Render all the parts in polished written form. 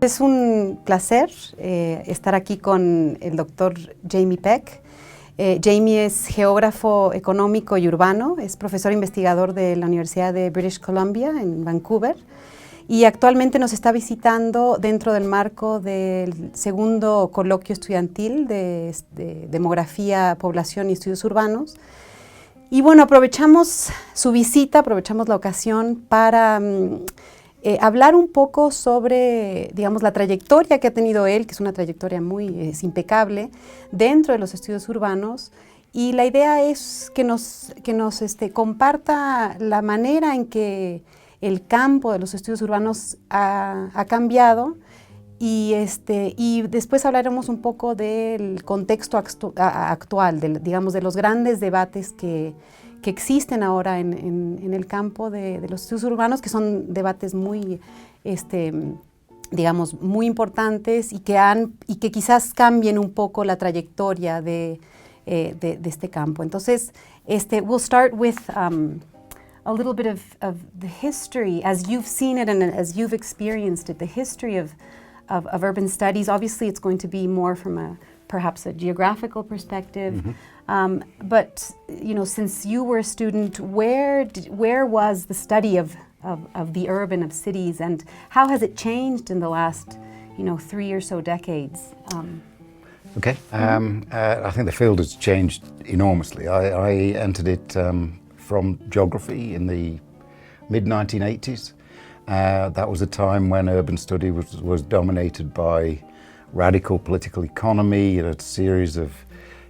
es un placer estar aquí con el doctor Jamie Peck. Jamie es geógrafo económico y urbano, es profesor investigador de la Universidad de British Columbia en Vancouver y actualmente nos está visitando dentro del marco del segundo coloquio estudiantil de Demografía, Población y Estudios Urbanos. Y bueno, aprovechamos su visita, aprovechamos la ocasión para hablar un poco sobre, digamos, la trayectoria que ha tenido él, que es una trayectoria muy impecable, dentro de los estudios urbanos. Y la idea es que nos comparta la manera en que el campo de los estudios urbanos ha cambiado y después hablaremos un poco del contexto actual, digamos, de los grandes debates que existen ahora en el campo de los estudios urbanos, que son debates muy, digamos, muy importantes y que quizás cambien un poco la trayectoria de este campo. Entonces, we'll start with a little bit of the history, as you've seen it and as you've experienced it, the history of urban studies. Obviously, it's going to be more from perhaps a geographical perspective. Mm-hmm. But you know, since you were a student, where was the study of the urban, of cities, and how has it changed in the last 3 or so decades? Okay, I think the field has changed enormously. I entered it from geography in the mid-1980s. That was a time when urban study was dominated by radical political economy, a series of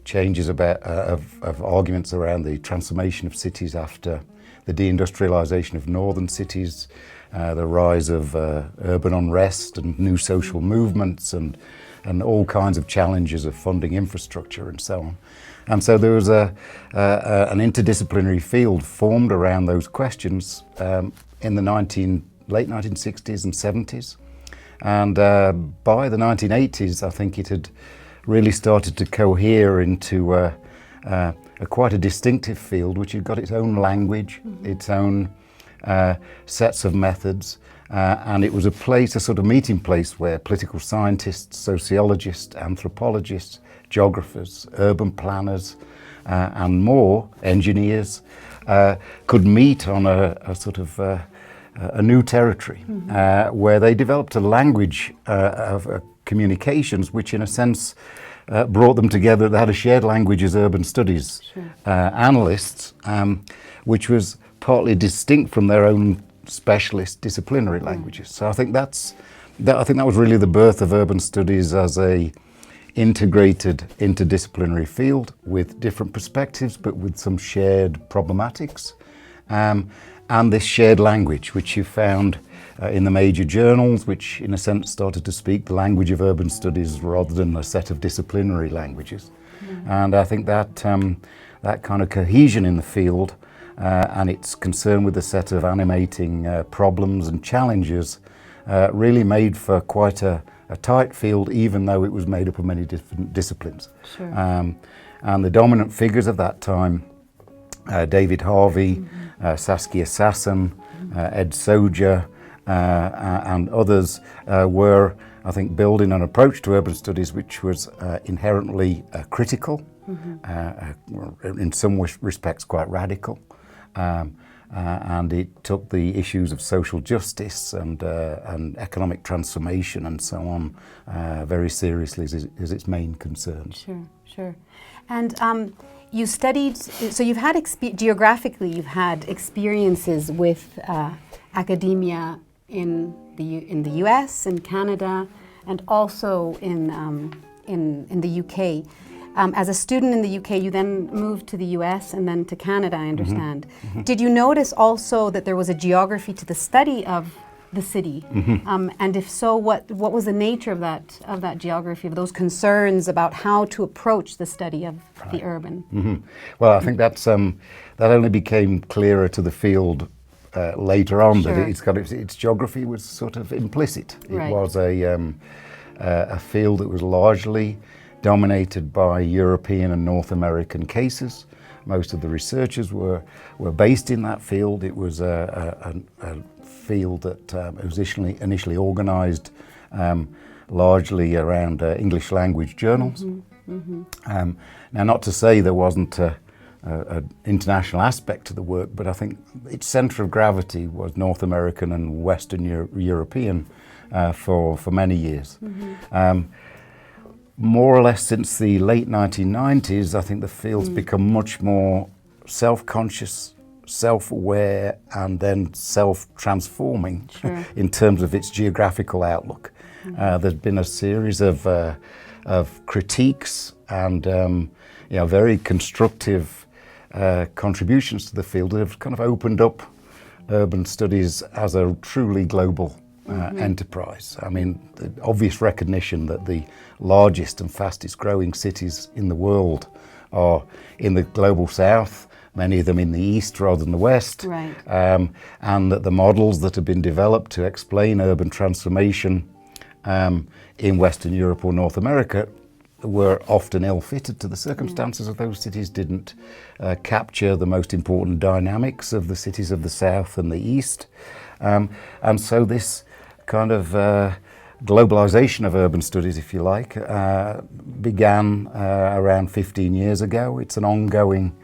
changes of arguments around the transformation of cities after the deindustrialization of northern cities, the rise of urban unrest and new social movements and all kinds of challenges of funding infrastructure and so on. And so there was an interdisciplinary field formed around those questions in the late 1960s and 70s. And by the 1980s, I think it had really started to cohere into quite a distinctive field, which had got its own language, mm-hmm. its own sets of methods, and it was a sort of meeting place where political scientists, sociologists, anthropologists, geographers, urban planners, and more engineers could meet on a sort of a new territory, mm-hmm. Where they developed a language of communications which in a sense brought them together. They had a shared language as urban studies sure. Analysts, which was partly distinct from their own specialist disciplinary languages. So I think that was really the birth of urban studies as a integrated interdisciplinary field with different perspectives but with some shared problematics. And this shared language, which you found in the major journals, which in a sense started to speak the language of urban studies rather than a set of disciplinary languages. Mm-hmm. And I think that that kind of cohesion in the field and its concern with a set of animating problems and challenges really made for quite a tight field, even though it was made up of many different disciplines. Sure. And the dominant figures of that time, David Harvey, mm-hmm. Saskia Sassen, Ed Soja, and others were, I think, building an approach to urban studies which was inherently critical, mm-hmm. In some respects quite radical, and it took the issues of social justice and economic transformation and so on very seriously as its main concern. Sure. And you studied, so you've had, geographically, you've had experiences with academia in the US, in Canada, and also in the UK. As a student in the UK, you then moved to the US and then to Canada, I understand. Mm-hmm. Did you notice also that there was a geography to the study of the city? Mm-hmm. And if so, what was the nature of that geography, of those concerns about how to approach the study of right. the urban? Mm-hmm. Well, I think that only became clearer to the field later on. Sure. That its geography was sort of implicit. Right. It was a field that was largely dominated by European and North American cases. Most of the researchers were based in that field. It was a field that was initially organized largely around English language journals. Now, not to say there wasn't an international aspect to the work, but I think its centre of gravity was North American and Western European for many years. More or less since the late 1990s, I think the field's become much more self-conscious, self-aware, and then self-transforming in terms of its geographical outlook. There's been a series of critiques and very constructive contributions to the field that have kind of opened up urban studies as a truly global enterprise. I mean, the obvious recognition that the largest and fastest growing cities in the world are in the global south, many of them in the east rather than the west, and that the models that have been developed to explain urban transformation in Western Europe or North America were often ill-fitted to the circumstances of those cities, didn't capture the most important dynamics of the cities of the south and the east. And so this kind of globalization of urban studies, if you like, began around 15 years ago. It's an ongoing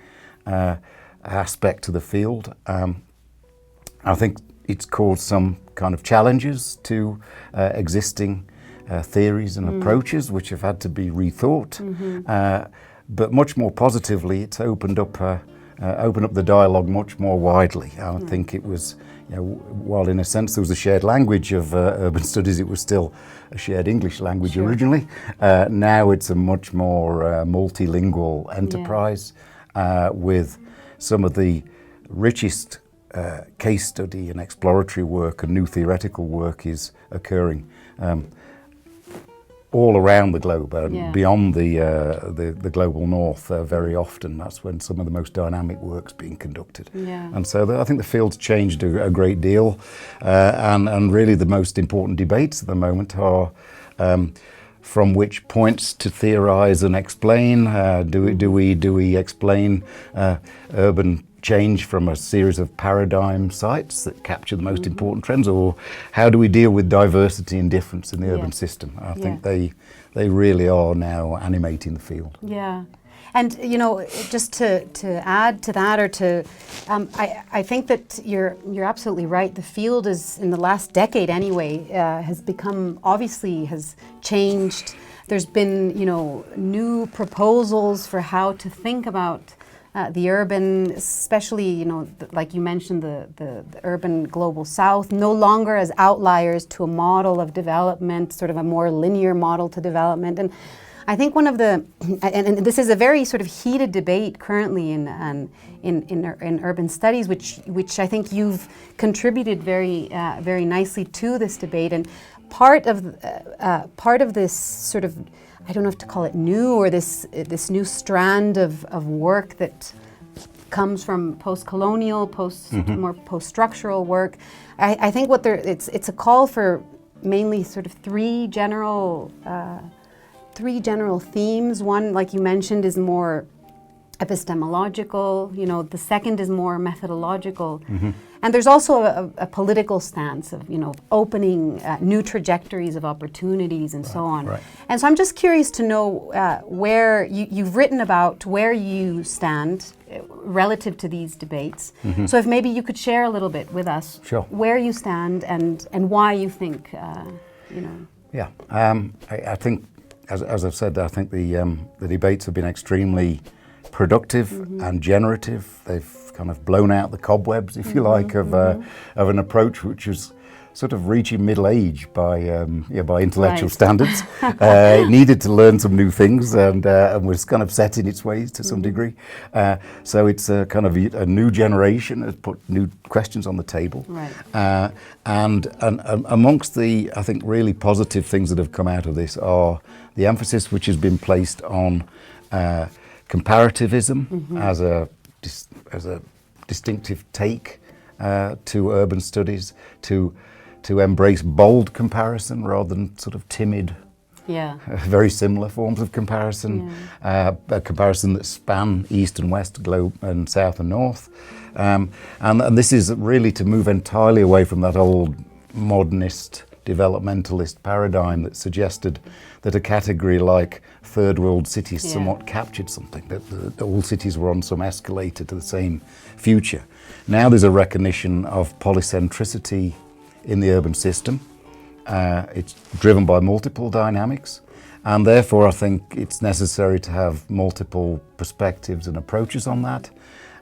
aspect to the field. I think it's caused some kind of challenges to existing theories and approaches which have had to be rethought. But much more positively, it's opened up the dialogue much more widely. I think it was, while in a sense there was a shared language of urban studies, it was still a shared English language originally. Now it's a much more multilingual enterprise with some of the richest case study and exploratory work and new theoretical work is occurring all around the globe and beyond the global north. Very often that's when some of the most dynamic work's being conducted. And so I think the field's changed a great deal, and really the most important debates at the moment are from which points to theorize and explain. Do we explain urban change from a series of paradigm sites that capture the most important trends, or how do we deal with diversity and difference in the urban system? I think they really are now animating the field. And just to add to that, or to, I think that you're absolutely right. The field is, in the last decade anyway, has changed. There's been new proposals for how to think about the urban, especially, like you mentioned, the urban global south, no longer as outliers to a model of development, sort of a more linear model to development. And I think one of the, and this is a very sort of heated debate currently in urban studies, which I think you've contributed very nicely to this debate. And part of this sort of, I don't know if to call it new, or this new strand of work that comes from post-colonial, more post-structural work. I think it's a call for mainly sort of three general themes. One, like you mentioned, is more epistemological. The second is more methodological. And there's also a political stance of, opening new trajectories of opportunities and so on. And so I'm just curious to know where you've written about where you stand relative to these debates. So if maybe you could share a little bit with us where you stand and why you think, I think, as I've said, I think the debates have been extremely productive and generative. They've kind of blown out the cobwebs, if you like, of an approach which was sort of reaching middle age by intellectual standards. It needed to learn some new things and was kind of set in its ways to some degree. So it's a kind of a new generation has put new questions on the table. And amongst the, I think, really positive things that have come out of this are the emphasis which has been placed on comparativism as a distinctive take to urban studies, to embrace bold comparison rather than sort of timid, very similar forms of comparison, a comparison that span east and west, globe and south and north. And this is really to move entirely away from that old modernist developmentalist paradigm that suggested that a category like third world cities somewhat captured something, that all cities were on some escalator to the same future. Now there's a recognition of polycentricity in the urban system. It's driven by multiple dynamics, and therefore I think it's necessary to have multiple perspectives and approaches on that,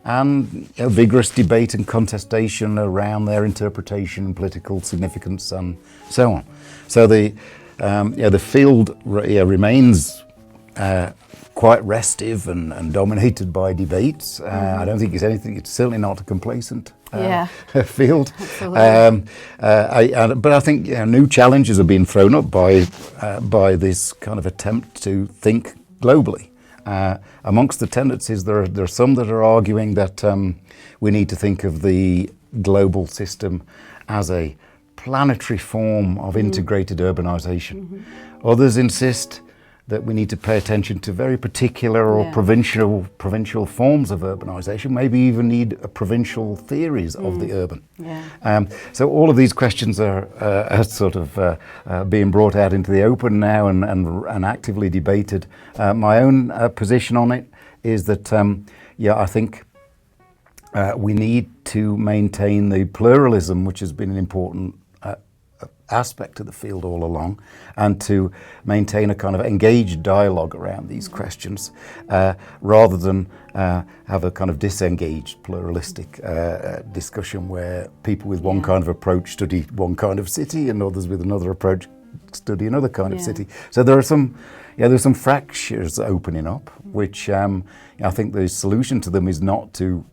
and vigorous debate and contestation around their interpretation, political significance, and so on. So the field remains quite restive and dominated by debates. I don't think it's certainly not a complacent field. But I think new challenges are being thrown up by this kind of attempt to think globally. Amongst the tendencies, there are some that are arguing that we need to think of the global system as a planetary form of integrated urbanization. Others insist that we need to pay attention to very particular or provincial forms of urbanization, maybe even need provincial theories of the urban. So all of these questions are sort of being brought out into the open now and actively debated. My own position on it is that, I think we need to maintain the pluralism, which has been an important aspect of the field all along, and to maintain a kind of engaged dialogue around these questions, rather than have a kind of disengaged pluralistic discussion where people with one kind of approach study one kind of city and others with another approach study another kind of city. So there's some fractures opening up, which I think the solution to them is not to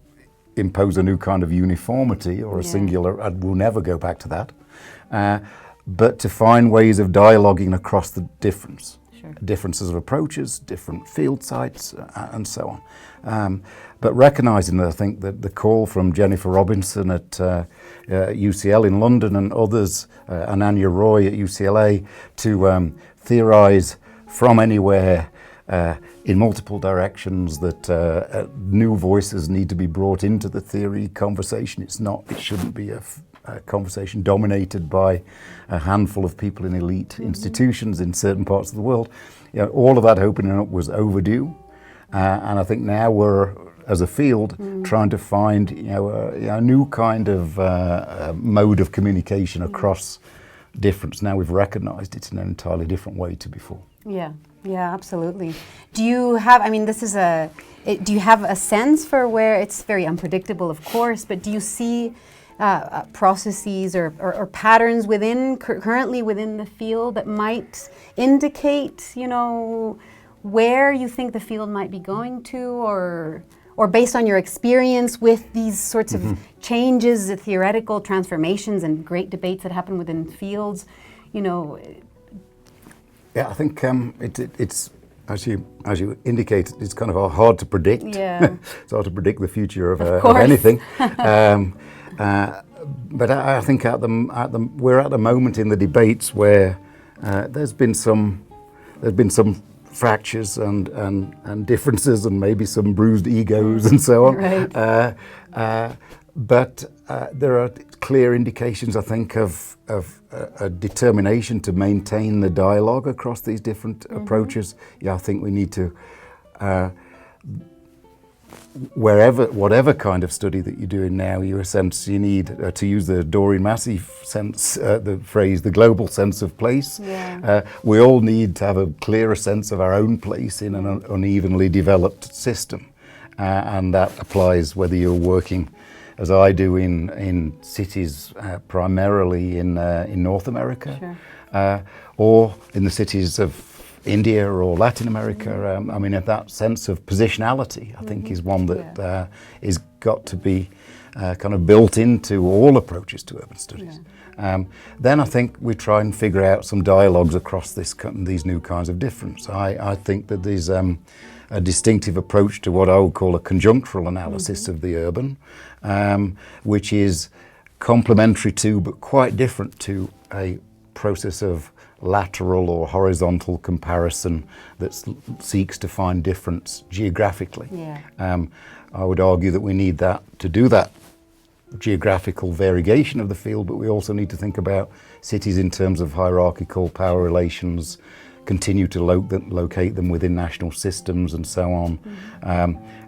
impose a new kind of uniformity or a singular, we'll never go back to that, but to find ways of dialoguing across the differences of approaches, different field sites, and so on. But recognising that I think that the call from Jennifer Robinson at UCL in London and others, and Anya Roy at UCLA, to theorise from anywhere in multiple directions, that new voices need to be brought into the theory conversation. It shouldn't be a conversation dominated by a handful of people in elite institutions in certain parts of the world. All of that opening up was overdue, and I think now we're, as a field, trying to find a new kind of mode of communication across difference. Now we've recognised it in an entirely different way to before. Yeah, absolutely. Do you have, do you have a sense for where, it's very unpredictable, of course, but do you see processes or patterns currently within the field that might indicate, where you think the field might be going to, or based on your experience with these sorts of changes, the theoretical transformations and great debates that happen within fields, Yeah, I think it's as you indicated, it's kind of hard to predict. It's hard to predict the future of anything. But I think we're at the moment in the debates where there's been some fractures and differences and maybe some bruised egos and so on. But there are clear indications, I think, of a determination to maintain the dialogue across these different approaches. I think we need to, whatever kind of study that you're doing now, you need, to use the Doreen Massey sense, the phrase, the global sense of place. We all need to have a clearer sense of our own place in an unevenly developed system. And that applies whether you're working, as I do, in cities primarily in North America, or in the cities of India or Latin America. That sense of positionality, I think, is one that is got to be kind of built into all approaches to urban studies. Then I think we try and figure out some dialogues across these new kinds of difference. I think that there's a distinctive approach to what I would call a conjunctural analysis of the urban, which is complementary to, but quite different to, a process of lateral or horizontal comparison that seeks to find difference geographically. I would argue that we need that to do that geographical variegation of the field, but we also need to think about cities in terms of hierarchical power relations, continue to locate them within national systems and so on.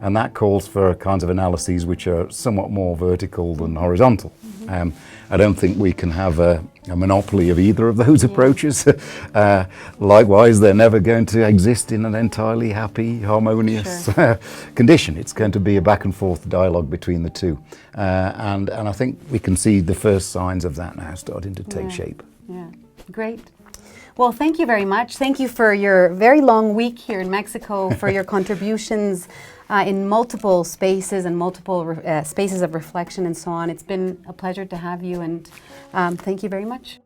And that calls for kinds of analyses which are somewhat more vertical than horizontal. I don't think we can have a monopoly of either of those approaches. Likewise, they're never going to exist in an entirely happy, harmonious condition. It's going to be a back and forth dialogue between the two. And I think we can see the first signs of that now starting to take shape. Yeah, great. Well, thank you very much. Thank you for your very long week here in Mexico, for your contributions in multiple spaces and multiple spaces of reflection and so on. It's been a pleasure to have you, and thank you very much.